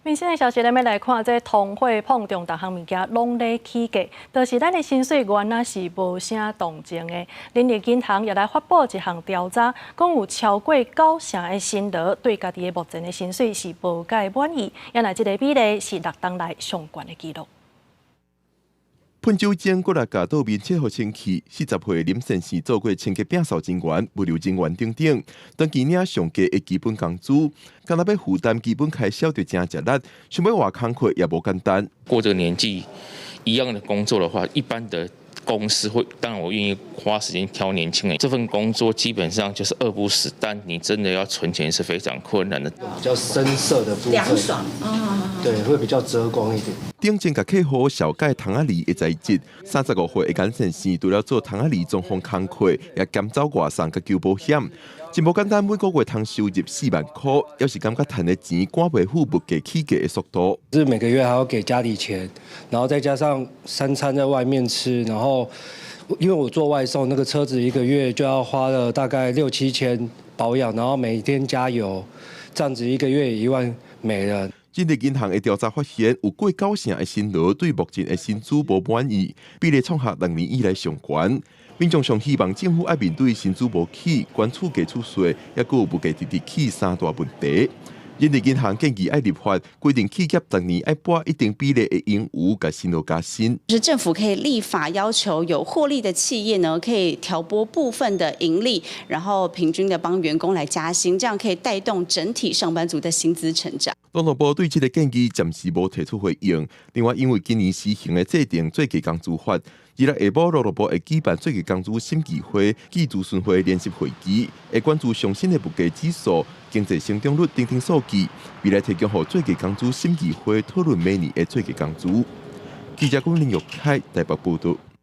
民生的消息，咱要来看，这通货膨胀，各项物件拢在起价，就是咱的薪水原来是无啥动静的。人力银行也来发布一项调查，讲有超过90%的薪劳对家己的目前的薪水是无介满意，原来这个比例是6年来上悬的纪录。 喷酒精国来加到面切互清气，40岁林先生做过清洁摒扫人员、物流人员等等，当今领上低的基本工资，干那要负担基本开销就真吃力，想要活工课也无简单。过这个年纪，一样的工作的话，一般的公司会，当然我愿意花时间挑年轻人。这份工作基本上就是饿不死，但你真的要存钱是非常困难的。比较深色的部分，凉爽对，会比较遮光一点。 顶前甲客户小解糖仔梨的在职，35岁的严先生除了做糖仔梨装潢工课，也兼走外送甲救保险。真无简单，每个月通收入4万块，要是感觉赚的钱赶袂赴物价起价的速度。是每个月还要给家里钱，然后再加上3餐在外面吃，然后因为我做外送，那个车子1个月就要花了大概6、7千保养，然后每天加油，这样子1个月1万没了。 人力银行的调查发现，有过90%的薪劳对目前的薪资无满意，比例创下6年以来上悬。民众上希望政府要面对薪资无起、关厝加厝税，也有物价直直起3大问题。人力银行建议要立法规定，企业10年要拨一定比例的盈余甲薪劳加薪。就是政府可以立法要求有获利的企业呢，可以调拨部分的盈利，然后平均的帮员工来加薪，这样可以带动整体上班族的薪资成长。 劳动部对这个建议暂时无提出回应。另外，因为今年施行的制定最低工资法，日下晡劳动部会举办最低工资审议会、暨咨询会联席会议，会关注上升的物价指数、经济成长率等数据，未来提供予最低工资审议会讨论每年的最低工资。记者龚林玉凯台北报道。